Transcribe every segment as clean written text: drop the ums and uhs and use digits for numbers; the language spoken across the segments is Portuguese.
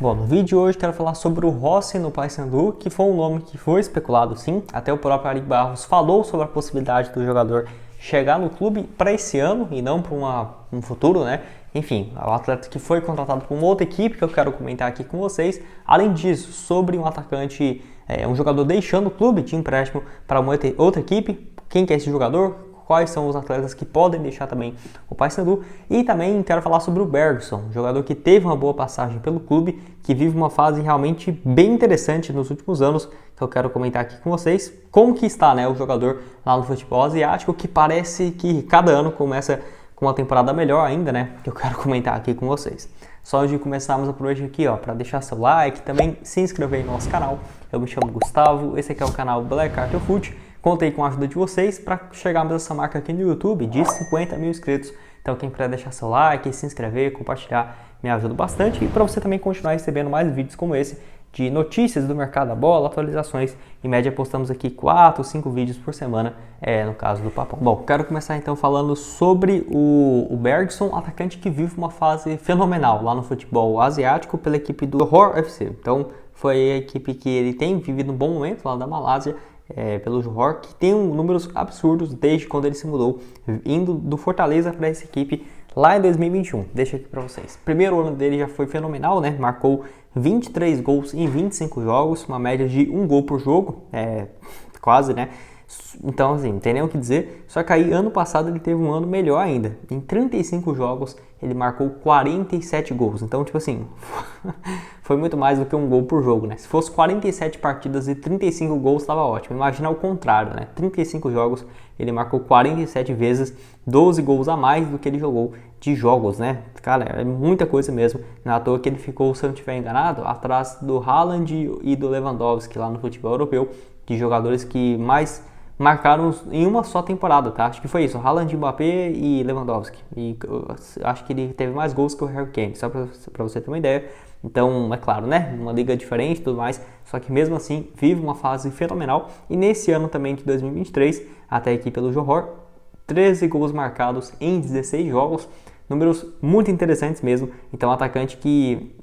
Bom, no vídeo de hoje quero falar sobre o Rossi no Paysandu, que foi um nome que foi especulado sim, até o próprio Ari Barros falou sobre a possibilidade do jogador chegar no clube para esse ano e não para um futuro, né? Enfim, é um atleta que foi contratado por uma outra equipe que eu quero comentar aqui com vocês. Além disso, sobre um atacante, um jogador deixando o clube de empréstimo para uma outra equipe, quem que é esse jogador? Quais são os atletas que podem deixar também o Paysandu. E também quero falar sobre o Bergson, um jogador que teve uma boa passagem pelo clube, que vive uma fase realmente bem interessante nos últimos anos, que eu quero comentar aqui com vocês. Como que está, né, o jogador lá no futebol asiático, que parece que cada ano começa com uma temporada melhor ainda, né, que eu quero comentar aqui com vocês. Só antes de começarmos por hoje aqui, ó, para deixar seu like, também se inscrever no nosso canal. Eu me chamo Gustavo, esse aqui é o canal Black Art of Foot. Contei com a ajuda de vocês para chegarmos a essa marca aqui no YouTube de 50 mil inscritos. Então quem puder deixar seu like, se inscrever, compartilhar, me ajuda bastante. E para você também continuar recebendo mais vídeos como esse, de notícias do mercado da bola, atualizações. Em média postamos aqui 4 ou 5 vídeos por semana, no caso do Papão. Bom, quero começar então falando sobre o Bergson, atacante que vive uma fase fenomenal lá no futebol asiático pela equipe do Johor FC. Então foi a equipe que ele tem vivido um bom momento lá da Malásia, pelo Johor, que tem números absurdos desde quando ele se mudou, indo do Fortaleza para essa equipe lá em 2021. Deixa aqui para vocês. Primeiro ano dele já foi fenomenal, né? Marcou 23 gols em 25 jogos, uma média de 1 gol por jogo, quase, né? Então, assim, não tem nem o que dizer. Só que aí, ano passado, ele teve um ano melhor ainda. Em 35 jogos, ele marcou 47 gols. Então, tipo assim, foi muito mais do que 1 gol por jogo, né? Se fosse 47 partidas e 35 gols, estava ótimo. Imagina o contrário, né? 35 jogos, ele marcou 47 vezes, 12 gols a mais do que ele jogou de jogos, né? Cara, é muita coisa mesmo. Não é à toa que ele ficou, se eu não estiver enganado, atrás do Haaland e do Lewandowski lá no futebol europeu, de jogadores que mais marcaram em uma só temporada, tá? Acho que foi isso, Haaland, Mbappé e Lewandowski. E acho que ele teve mais gols que o Harry Kane, só pra você ter uma ideia. Então, é claro, né? Uma liga diferente e tudo mais, só que mesmo assim vive uma fase fenomenal. E nesse ano também de 2023, até aqui pelo Johor, 13 gols marcados em 16 jogos. Números muito interessantes mesmo. Então, um atacante que,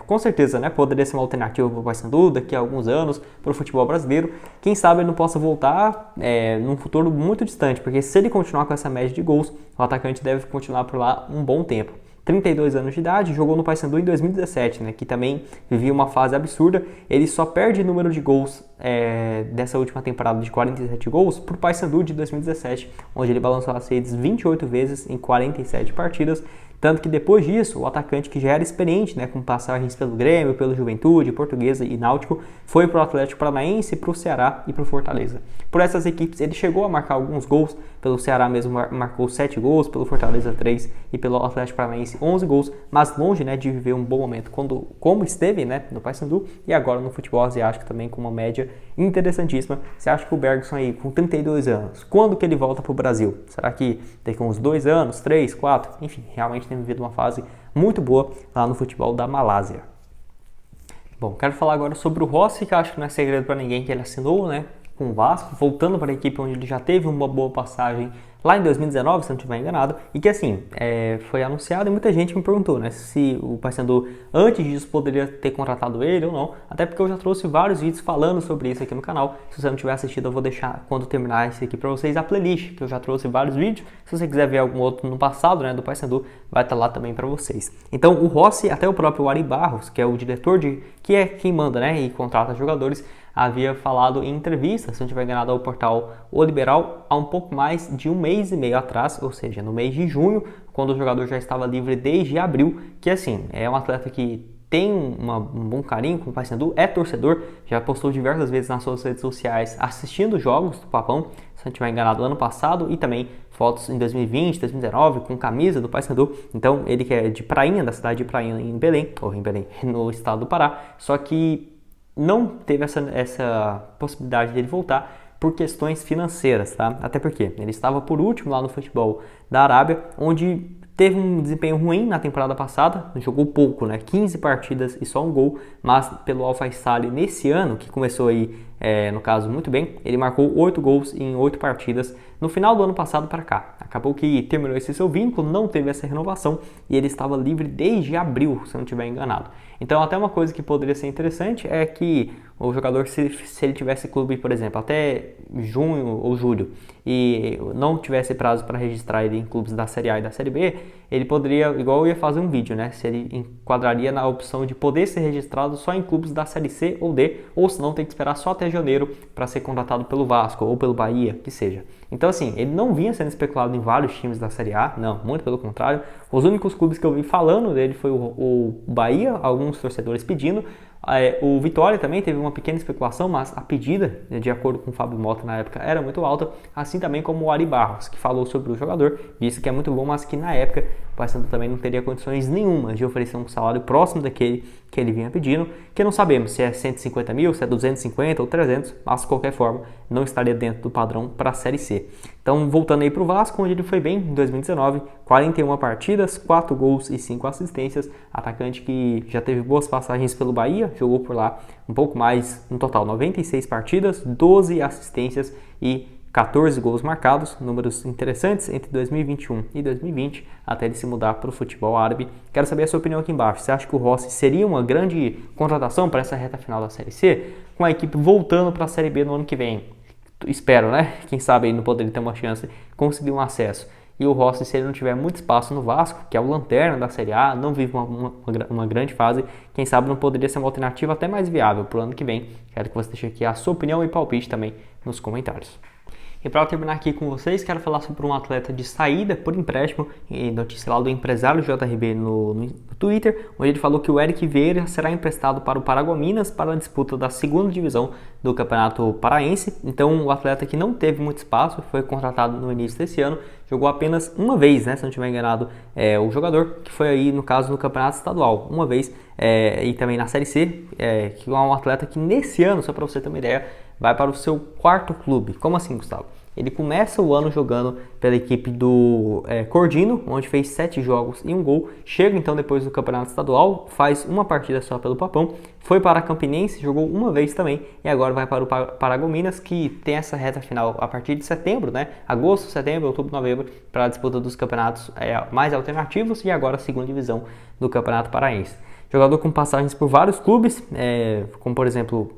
com certeza, né, poderia ser uma alternativa para o Paysandu daqui a alguns anos para o futebol brasileiro. Quem sabe ele não possa voltar num futuro muito distante, porque se ele continuar com essa média de gols, o atacante deve continuar por lá um bom tempo. 32 anos de idade, jogou no Paysandu em 2017, né, que também vivia uma fase absurda. Ele só perde número de gols dessa última temporada de 47 gols para o Paysandu de 2017, onde ele balançou as redes 28 vezes em 47 partidas. Tanto que depois disso, o atacante que já era experiente, né, com passagens pelo Grêmio, pelo Juventude, Portuguesa e Náutico, foi para o Atlético Paranaense, para o Ceará e para o Fortaleza. Por essas equipes, ele chegou a marcar alguns gols. Pelo Ceará mesmo marcou 7 gols, pelo Fortaleza 3 e pelo Atlético Paranaense 11 gols, mas longe, né, de viver um bom momento como esteve, né, no Paysandu e agora no futebol asiático também com uma média interessantíssima. Você acha que o Bergson aí, com 32 anos, quando que ele volta para o Brasil? Será que daqui a uns 2 anos, 3, 4? Enfim, realmente tem vivido uma fase muito boa lá no futebol da Malásia. Bom, quero falar agora sobre o Rossi, que acho que não é segredo para ninguém que ele assinou, né, com o Vasco, voltando para a equipe onde ele já teve uma boa passagem lá em 2019, se não estiver enganado, e que assim, foi anunciado e muita gente me perguntou, né, se o Paysandu antes disso poderia ter contratado ele ou não, até porque eu já trouxe vários vídeos falando sobre isso aqui no canal. Se você não tiver assistido, eu vou deixar, quando terminar esse aqui para vocês, a playlist, que eu já trouxe vários vídeos. Se você quiser ver algum outro no passado, né, do Paysandu, vai estar lá também para vocês. Então, o Rossi, até o próprio Ari Barros, que é o diretor que é quem manda, né, e contrata jogadores, havia falado em entrevista, se não tiver enganado, ao portal O Liberal, há um pouco mais de 1 mês e meio atrás, ou seja, no mês de junho, quando o jogador já estava livre desde abril, que assim, é um atleta que tem um bom carinho com o Paysandu, é torcedor, já postou diversas vezes nas suas redes sociais assistindo jogos do Papão, se não estiver enganado, ano passado, e também fotos em 2020, 2019, com camisa do Paysandu. Então, ele que é de Prainha, da cidade de Prainha, em Belém, no estado do Pará, só que não teve essa possibilidade dele voltar por questões financeiras, tá? Até porque ele estava por último lá no futebol da Arábia, onde teve um desempenho ruim na temporada passada, jogou pouco, né? 15 partidas e só 1 gol, mas pelo Al Faisaly nesse ano, que começou aí, no caso, muito bem, ele marcou 8 gols em 8 partidas no final do ano passado para cá. Acabou que terminou esse seu vínculo, não teve essa renovação e ele estava livre desde abril, se eu não estiver enganado. Então até uma coisa que poderia ser interessante é que o jogador, se ele tivesse clube, por exemplo, até junho ou julho e não tivesse prazo para registrar ele em clubes da Série A e da Série B, ele poderia, igual eu ia fazer um vídeo, né? Se ele enquadraria na opção de poder ser registrado só em clubes da Série C ou D, ou se não tem que esperar só até janeiro para ser contratado pelo Vasco ou pelo Bahia, que seja. Então assim, ele não vinha sendo especulado em vários times da Série A, não, muito pelo contrário. Os únicos clubes que eu vi falando dele foi o Bahia, alguns torcedores pedindo. O Vitória também teve uma pequena especulação, mas a pedida, de acordo com o Fábio Mota na época, era muito alta, assim também como o Ari Barros, que falou sobre o jogador, disse que é muito bom, mas que na época o Paysandu também não teria condições nenhuma de oferecer um salário próximo daquele que ele vinha pedindo, que não sabemos se é 150 mil, se é 250 ou 300, mas de qualquer forma não estaria dentro do padrão para a Série C. Então, voltando aí para o Vasco, onde ele foi bem em 2019, 41 partidas, 4 gols e 5 assistências, atacante que já teve boas passagens pelo Bahia, jogou por lá um pouco mais, no total 96 partidas, 12 assistências e 14 gols marcados, números interessantes entre 2021 e 2020, até ele se mudar para o futebol árabe. Quero saber a sua opinião aqui embaixo. Você acha que o Rossi seria uma grande contratação para essa reta final da Série C, com a equipe voltando para a Série B no ano que vem? Espero, né? Quem sabe ele não poderia ter uma chance de conseguir um acesso. E o Rossi, se ele não tiver muito espaço no Vasco, que é o lanterna da Série A, não vive uma grande fase, quem sabe não poderia ser uma alternativa até mais viável para o ano que vem. Quero que você deixe aqui a sua opinião e palpite também nos comentários. E para terminar aqui com vocês, quero falar sobre um atleta de saída por empréstimo, e notícia lá do empresário JRB no Twitter, onde ele falou que o Eric Vieira será emprestado para o Paragominas para a disputa da segunda divisão do Campeonato Paraense. Então o atleta que não teve muito espaço, foi contratado no início desse ano, jogou apenas uma vez, né, se não estiver enganado, o jogador, que foi aí no caso no Campeonato Estadual, uma vez, e também na Série C, que é um atleta que nesse ano, só para você ter uma ideia, vai para o seu quarto clube. Como assim, Gustavo? Ele começa o ano jogando pela equipe do Cordino, onde fez 7 jogos e 1 gol. Chega então depois do Campeonato Estadual, faz uma partida só pelo Papão. Foi para a Campinense, jogou uma vez também. E agora vai para o Paragominas, que tem essa reta final a partir de setembro, né? Agosto, setembro, outubro, novembro, para a disputa dos campeonatos mais alternativos. E agora a segunda divisão do Campeonato Paraense. Jogador com passagens por vários clubes, como por exemplo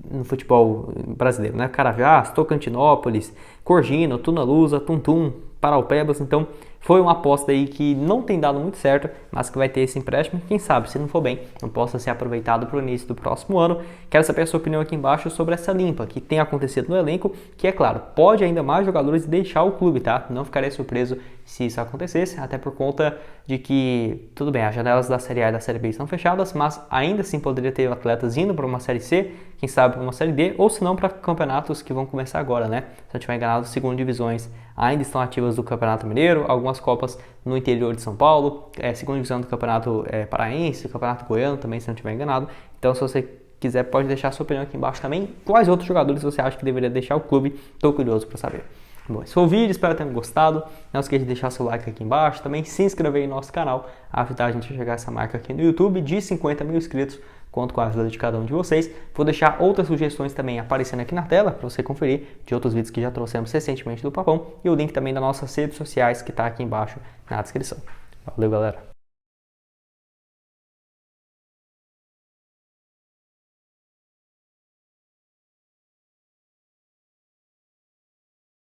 no futebol brasileiro, né? Carajás, Tocantinópolis, Corgino, Tunalusa, Tuntum, Paraupebas. Então foi uma aposta aí que não tem dado muito certo, mas que vai ter esse empréstimo. Quem sabe, se não for bem, não possa ser aproveitado para o início do próximo ano. Quero saber a sua opinião aqui embaixo sobre essa limpa que tem acontecido no elenco, que é claro, pode ainda mais jogadores deixar o clube, tá? Não ficaria surpreso se isso acontecesse, até por conta de que, tudo bem, as janelas da Série A e da Série B estão fechadas, mas ainda assim poderia ter atletas indo para uma Série C, quem sabe para uma Série D, ou se não para campeonatos que vão começar agora, né? Se eu estiver enganado, segunda divisões ainda estão ativas do Campeonato Mineiro, algumas copas no interior de São Paulo, segunda divisão do Campeonato Paraense, Campeonato Goiano também, se não estiver enganado. Então, se você quiser, pode deixar a sua opinião aqui embaixo também. Quais outros jogadores você acha que deveria deixar o clube? Estou curioso para saber. Bom, esse foi o vídeo, espero que tenham gostado. Não esqueça de deixar seu like aqui embaixo, também se inscrever no nosso canal, ajudar a gente a chegar a essa marca aqui no YouTube de 50 mil inscritos. Conto com a ajuda de cada um de vocês. Vou deixar outras sugestões também aparecendo aqui na tela para você conferir de outros vídeos que já trouxemos recentemente do Papão e o link também das nossas redes sociais que está aqui embaixo na descrição. Valeu, galera!